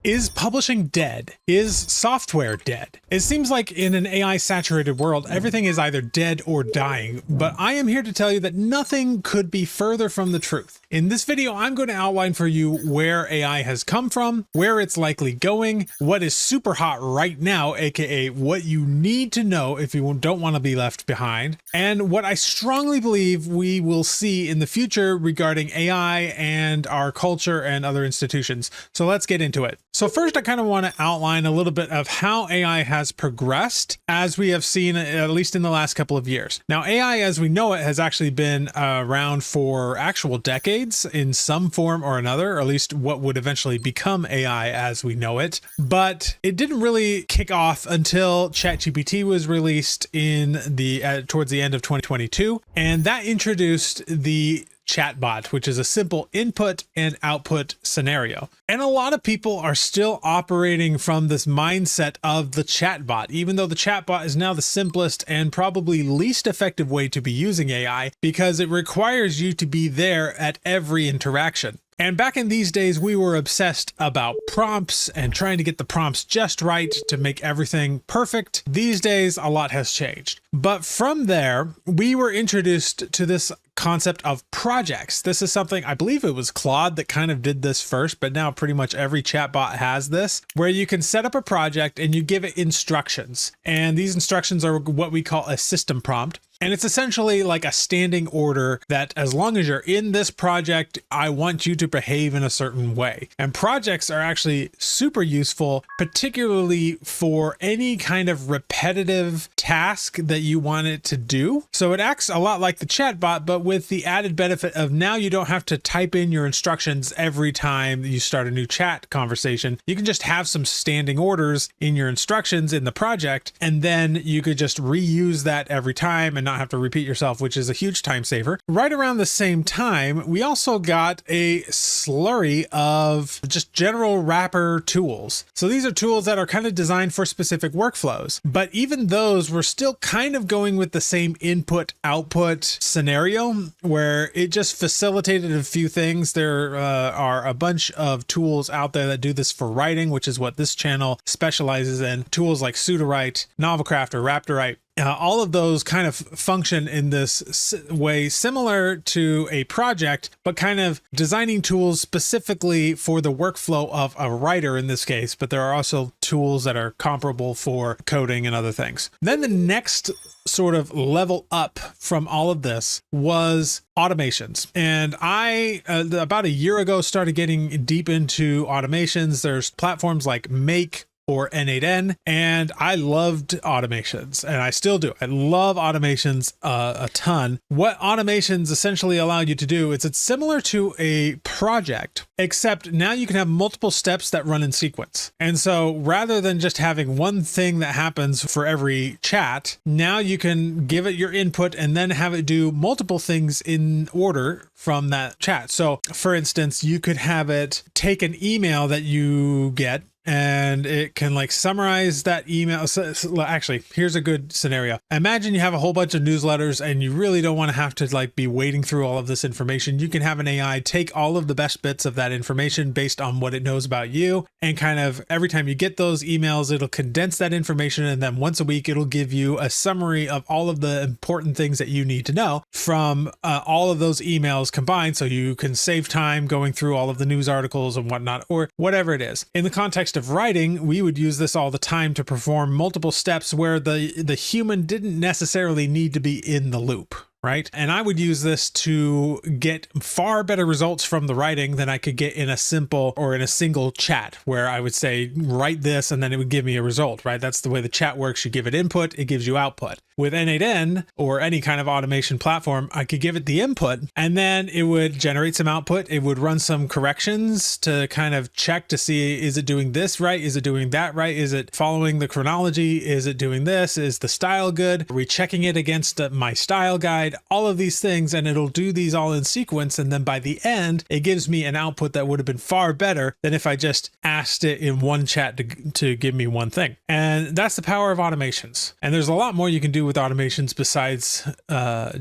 Is publishing dead? Is software dead? It seems like in an AI saturated world, everything is either dead or dying, but I am here to tell you that nothing could be further from the truth. In this video, I'm going to outline for you where AI has come from, where it's likely going, what is super hot right now, aka what you need to know if you don't want to be left behind, and what I strongly believe we will see in the future regarding AI and our culture and other institutions. So let's get into it. So first, I kind of want to outline a little bit of how AI has progressed as we have seen, at least in the last couple of years. Now, AI as we know it has actually been around for actual decades in some form or another, or at least what would eventually become AI as we know it. But it didn't really kick off until ChatGPT was released in the towards the end of 2022, and that introduced the chatbot, which is a simple input and output scenario. And a lot of people are still operating from this mindset of the chatbot, even though the chatbot is now the simplest and probably least effective way to be using AI because it requires you to be there at every interaction. And back in these days, we were obsessed about prompts and trying to get the prompts just right to make everything perfect. These days, a lot has changed. But from there, we were introduced to this concept of projects. This is something, I believe it was Claude that kind of did this first, but now pretty much every chatbot has this, where you can set up a project and you give it instructions. And these instructions are what we call a system prompt. And it's essentially like a standing order that as long as you're in this project, I want you to behave in a certain way. And projects are actually super useful, particularly for any kind of repetitive task that you want it to do. So it acts a lot like the chatbot, but with the added benefit of now you don't have to type in your instructions every time you start a new chat conversation. You can just have some standing orders in your instructions in the project, and then you could just reuse that every time and not have to repeat yourself, which is a huge time saver. Right around the same time, we also got a slurry of just general wrapper tools. So these are tools that are kind of designed for specific workflows, but even those were still kind of going with the same input output scenario where it just facilitated a few things. There are a bunch of tools out there that do this for writing, which is what this channel specializes in. Tools like Sudowrite, Novelcraft, or Raptorite. All of those kind of function in this way similar to a project, but kind of designing tools specifically for the workflow of a writer in this case. But there are also tools that are comparable for coding and other things. Then the next sort of level up from all of this was automations. And I, about a year ago, started getting deep into automations. There's platforms like Make or N8N, and I loved automations, and I still do. I love automations a ton. What automations essentially allow you to do is it's similar to a project, except now you can have multiple steps that run in sequence. And so rather than just having one thing that happens for every chat, now you can give it your input and then have it do multiple things in order from that chat. So for instance, you could have it take an email that you get, and it can like summarize that email. So actually, here's a good scenario. Imagine you have a whole bunch of newsletters and you really don't want to have to like be wading through all of this information. You can have an AI take all of the best bits of that information based on what it knows about you. And kind of every time you get those emails, it'll condense that information. And then once a week, it'll give you a summary of all of the important things that you need to know from all of those emails combined. So you can save time going through all of the news articles and whatnot, or whatever it is. In the context of writing, we would use this all the time to perform multiple steps where the human didn't necessarily need to be in the loop. Right? And I would use this to get far better results from the writing than I could get in a simple or in a single chat where I would say, write this, and then it would give me a result, right? That's the way the chat works. You give it input, it gives you output. With N8N or any kind of automation platform, I could give it the input and then it would generate some output. It would run some corrections to kind of check to see, is it doing this right? Is it doing that right? Is it following the chronology? Is it doing this? Is the style good? Are we checking it against my style guide? provide all of these things and it'll do these all in sequence. And then by the end, it gives me an output that would have been far better than if I just asked it in one chat to give me one thing. And that's the power of automations. And there's a lot more you can do with automations besides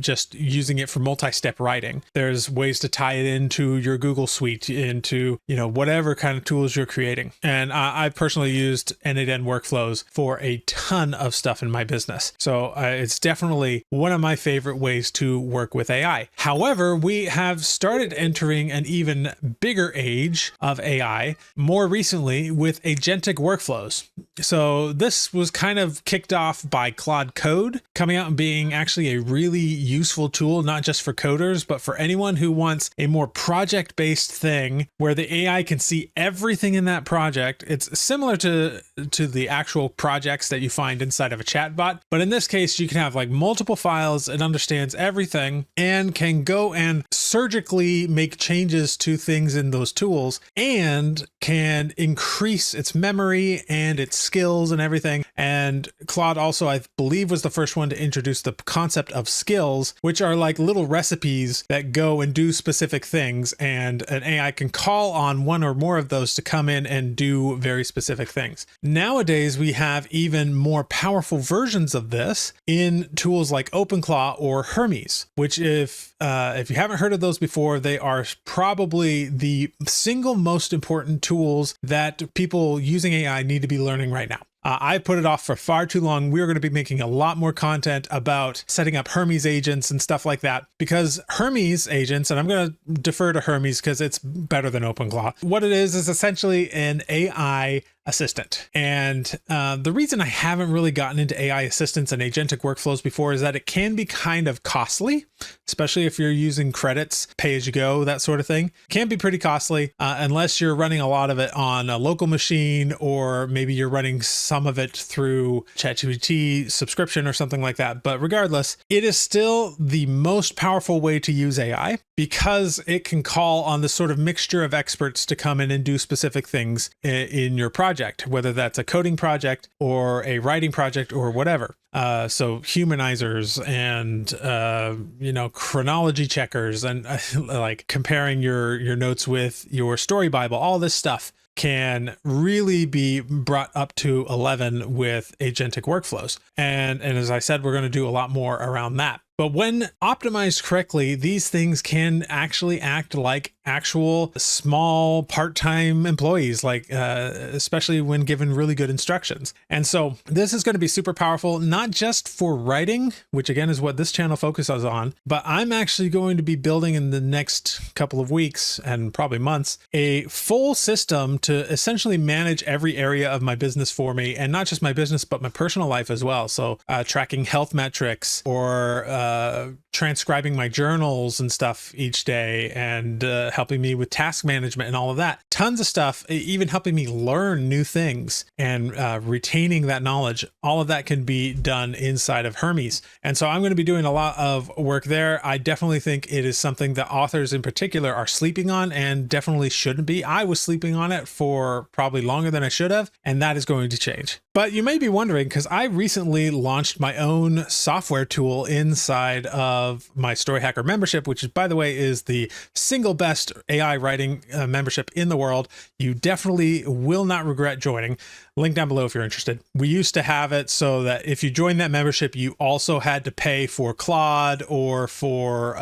just using it for multi-step writing. There's ways to tie it into your Google Suite, into, whatever kind of tools you're creating. And I've personally used end-to-end workflows for a ton of stuff in my business. So it's definitely one of my favorite ways to work with AI. However, we have started entering an even bigger age of AI more recently with agentic workflows. So this was kind of kicked off by Claude Code coming out and being actually a really useful tool, not just for coders, but for anyone who wants a more project-based thing where the AI can see everything in that project. It's similar to the actual projects that you find inside of a chatbot, but in this case, you can have like multiple files. It understands everything and can go and surgically make changes to things in those tools and can increase its memory and its skills and everything. And Claude also, I believe, was the first one to introduce the concept of skills, which are like little recipes that go and do specific things. And an AI can call on one or more of those to come in and do very specific things. Nowadays, we have even more powerful versions of this in tools like OpenClaw or Hermes, which if you haven't heard of those before, they are probably the single most important tools that people using AI need to be learning right now. I put it off for far too long. We're going to be making a lot more content about setting up Hermes agents and stuff like that, because Hermes agents, and I'm going to defer to Hermes because it's better than OpenClaw. What it is essentially an AI assistant. And the reason I haven't really gotten into AI assistants and agentic workflows before is that it can be kind of costly, especially if you're using credits, pay as you go, that sort of thing. It can be pretty costly unless you're running a lot of it on a local machine, or maybe you're running some of it through ChatGPT subscription or something like that. But regardless, it is still the most powerful way to use AI because it can call on this sort of mixture of experts to come in and do specific things in your project, whether that's a coding project or a writing project or whatever. So humanizers and, chronology checkers and like comparing your notes with your story Bible, all this stuff can really be brought up to 11 with agentic workflows. And as I said, we're going to do a lot more around that. But when optimized correctly, these things can actually act like actual small part-time employees, like especially when given really good instructions. And so this is going to be super powerful, not just for writing, which again is what this channel focuses on, but I'm actually going to be building in the next couple of weeks and probably months, a full system to essentially manage every area of my business for me, and not just my business, but my personal life as well. So tracking health metrics or transcribing my journals and stuff each day, and helping me with task management and all of that. Tons of stuff, even helping me learn new things and retaining that knowledge. All of that can be done inside of Hermes. And so I'm going to be doing a lot of work there. I definitely think it is something that authors in particular are sleeping on, and definitely shouldn't be. I was sleeping on it for probably longer than I should have, and that is going to change. But you may be wondering, because I recently launched my own software tool inside of my Story Hacker membership, which, by the way, is the single best AI writing membership in the world. You definitely will not regret joining. Link down below if you're interested. We used to have it so that if you joined that membership, you also had to pay for Claude or for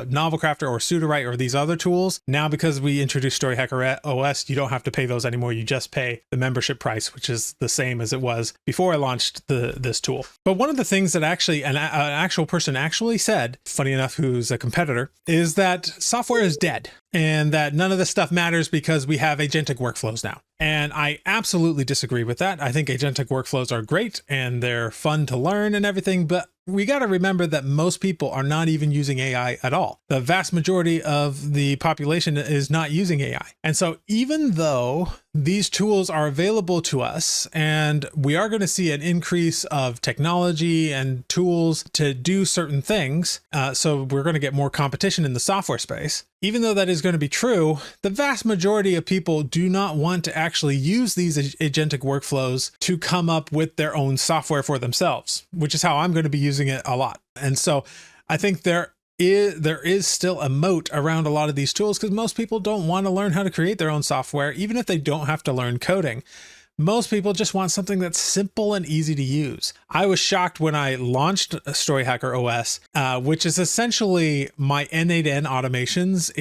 Novel Crafter or Sudowrite or these other tools. Now, because we introduced Story Hacker OS, you don't have to pay those anymore. You just pay the membership price, which is the same as it was before I launched this tool. But one of the things that actually an actual person actually said, funny enough, who's a competitor, is that software is dead and that none of this stuff matters because we have agentic workflows now. And I absolutely disagree with that. I think agentic workflows are great and they're fun to learn and everything, but we got to remember that most people are not even using AI at all. The vast majority of the population is not using AI. And so even though these tools are available to us and we are going to see an increase of technology and tools to do certain things, so we're going to get more competition in the software space. Even though that is going to be true, the vast majority of people do not want to actually use these agentic workflows to come up with their own software for themselves, which is how I'm going to be using it a lot. And so I think there is still a moat around a lot of these tools because most people don't want to learn how to create their own software, even if they don't have to learn coding. Most people just want something that's simple and easy to use. I was shocked when I launched StoryHacker OS, which is essentially my N8N automations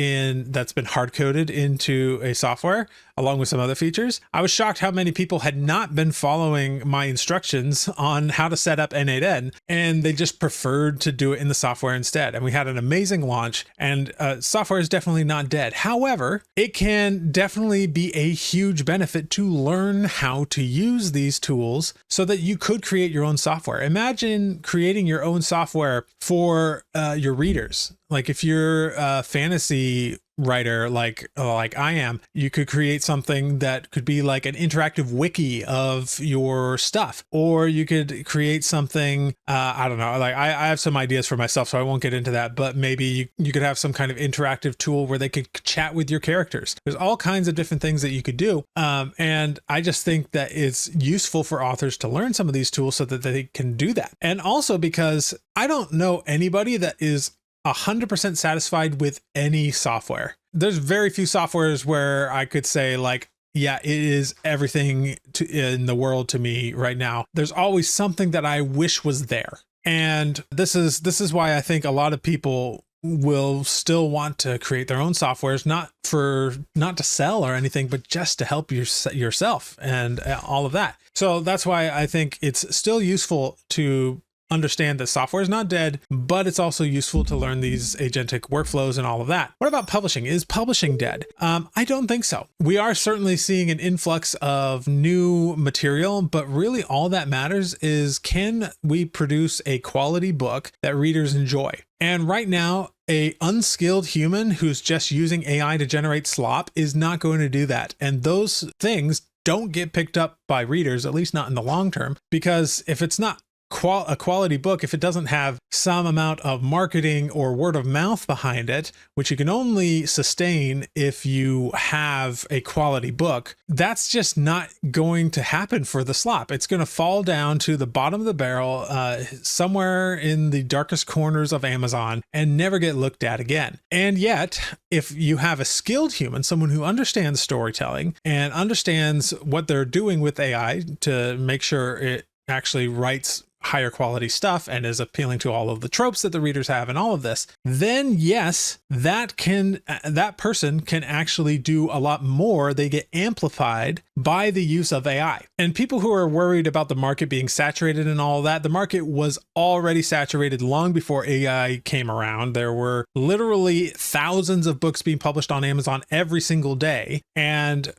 that's been hard-coded into a software, along with some other features. I was shocked how many people had not been following my instructions on how to set up N8N, and they just preferred to do it in the software instead. And we had an amazing launch, and software is definitely not dead. However, it can definitely be a huge benefit to learn how to use these tools so that you could create your own software. Imagine creating your own software for your readers. Like if you're a fantasy writer like I am, you could create something that could be like an interactive wiki of your stuff, or you could create something, I don't know, like I have some ideas for myself, so I won't get into that, but maybe you could have some kind of interactive tool where they could chat with your characters. There's all kinds of different things that you could do. And I just think that it's useful for authors to learn some of these tools so that they can do that. And also because I don't know anybody that is 100% satisfied with any software. There's very few softwares where I could say like, yeah, it is everything in the world to me right now. There's always something that I wish was there. And this is why I think a lot of people will still want to create their own softwares, not to sell or anything, but just to help yourself and all of that. So that's why I think it's still useful to understand that software is not dead, but it's also useful to learn these agentic workflows and all of that. What about publishing? Is publishing dead? I don't think so. We are certainly seeing an influx of new material, but really all that matters is, can we produce a quality book that readers enjoy? And right now, a unskilled human who's just using AI to generate slop is not going to do that. And those things don't get picked up by readers, at least not in the long term, because if it's not a quality book, if it doesn't have some amount of marketing or word of mouth behind it, which you can only sustain if you have a quality book, that's just not going to happen for the slop. It's going to fall down to the bottom of the barrel, somewhere in the darkest corners of Amazon, and never get looked at again. And yet, if you have a skilled human, someone who understands storytelling and understands what they're doing with AI to make sure it actually writes higher quality stuff and is appealing to all of the tropes that the readers have and all of this, then yes, that person can actually do a lot more. They get amplified by the use of AI. And people who are worried about the market being saturated and all that, the market was already saturated long before AI came around. There were literally thousands of books being published on Amazon every single day. And,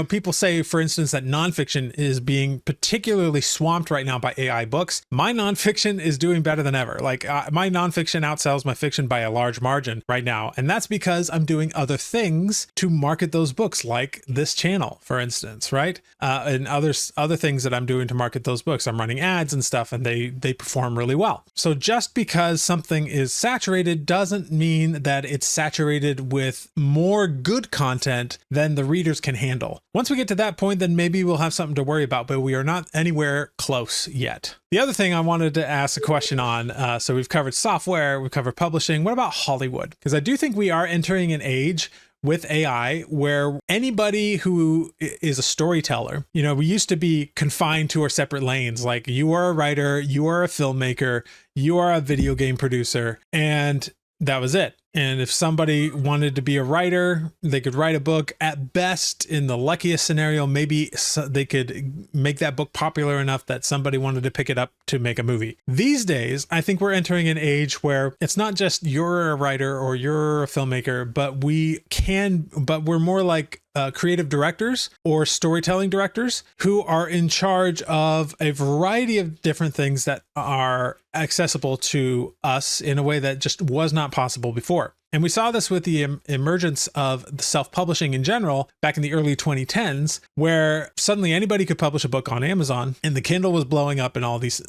people say, for instance, that nonfiction is being particularly swamped right now by AI books. My nonfiction is doing better than ever. Like my nonfiction outsells my fiction by a large margin right now. And that's because I'm doing other things to market those books, like this channel, for instance, right? And other things that I'm doing to market those books. I'm running ads and stuff, and they perform really well. So just because something is saturated doesn't mean that it's saturated with more good content than the readers can handle. Once we get to that point, then maybe we'll have something to worry about, but we are not anywhere close yet. The other thing I wanted to ask a question on, so we've covered software, we've covered publishing. What about Hollywood? Because I do think we are entering an age with AI where anybody who is a storyteller, we used to be confined to our separate lanes. Like you are a writer, you are a filmmaker, you are a video game producer, and that was it. And if somebody wanted to be a writer, they could write a book. At best, in the luckiest scenario, maybe they could make that book popular enough that somebody wanted to pick it up to make a movie. These days, I think we're entering an age where it's not just you're a writer or you're a filmmaker, but we're more like creative directors or storytelling directors who are in charge of a variety of different things that are accessible to us in a way that just was not possible before. And we saw this with the emergence of the self-publishing in general back in the early 2010s, where suddenly anybody could publish a book on Amazon, and the Kindle was blowing up and all this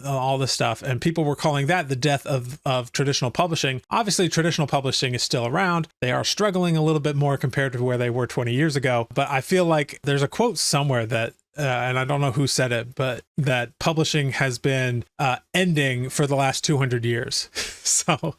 stuff. And people were calling that the death of traditional publishing. Obviously, traditional publishing is still around. They are struggling a little bit more compared to where they were 20 years ago. But I feel like there's a quote somewhere that and I don't know who said it, but that publishing has been ending for the last 200 years. So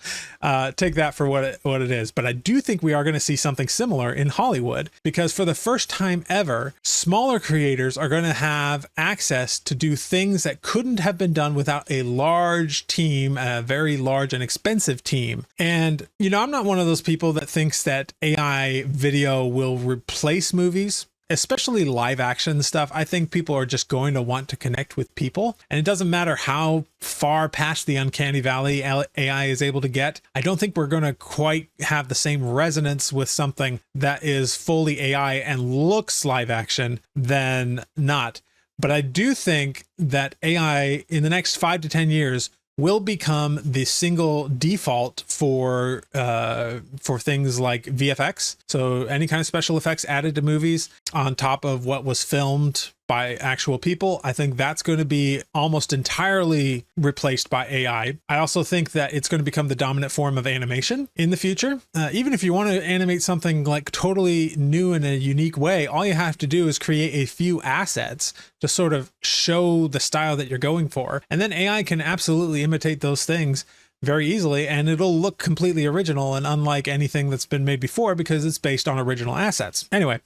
take that for what it is. But I do think we are going to see something similar in Hollywood, because for the first time ever, smaller creators are going to have access to do things that couldn't have been done without a large team, a very large and expensive team. And, you know, I'm not one of those people that thinks that AI video will replace movies, especially live action stuff. I think people are just going to want to connect with people. And it doesn't matter how far past the uncanny valley AI is able to get. I don't think we're going to quite have the same resonance with something that is fully AI and looks live action than not. But I do think that AI in the next 5 to 10 years will become the single default for things like VFX. So any kind of special effects added to movies on top of what was filmed by actual people, I think that's going to be almost entirely replaced by AI. I also think that it's going to become the dominant form of animation in the future. Even if you want to animate something like totally new in a unique way, all you have to do is create a few assets to sort of show the style that you're going for. And then AI can absolutely imitate those things very easily, and it'll look completely original and unlike anything that's been made before because it's based on original assets. Anyway,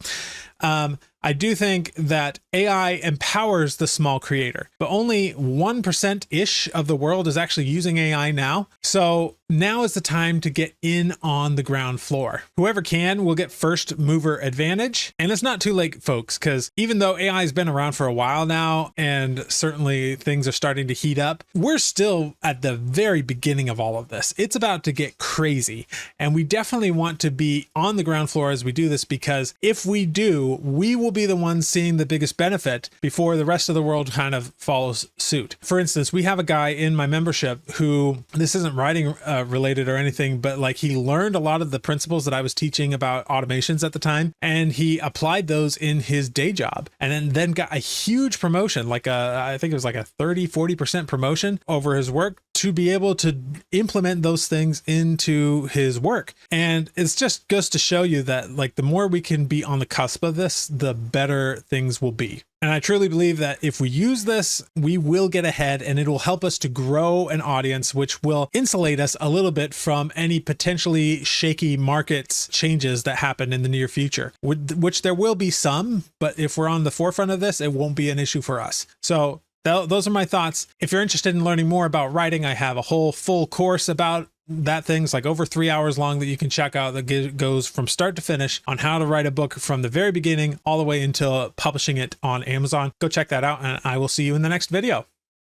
I do think that AI empowers the small creator, but only 1%-ish of the world is actually using AI now. So now is the time to get in on the ground floor. Whoever can will get first mover advantage. And it's not too late, folks, because even though AI has been around for a while now, and certainly things are starting to heat up, we're still at the very beginning of all of this. It's about to get crazy. And we definitely want to be on the ground floor as we do this, because if we do, we will be the ones seeing the biggest benefit before the rest of the world kind of follows suit. For instance, we have a guy in my membership who, this isn't writing related or anything, but like he learned a lot of the principles that I was teaching about automations at the time, and he applied those in his day job, and then got a huge promotion, like I think it was like a 30-40% promotion over his work, to be able to implement those things into his work. And it's just goes to show you that like the more we can be on the cusp of this, the better things will be. And I truly believe that if we use this, we will get ahead, and it will help us to grow an audience, which will insulate us a little bit from any potentially shaky markets changes that happen in the near future, which there will be some, but if we're on the forefront of this, it won't be an issue for us. So those are my thoughts. If you're interested in learning more about writing, I have a whole full course about that, thing's like over 3 hours long, that you can check out, that goes from start to finish on how to write a book from the very beginning all the way until publishing it on Amazon. Go check that out, and I will see you in the next video.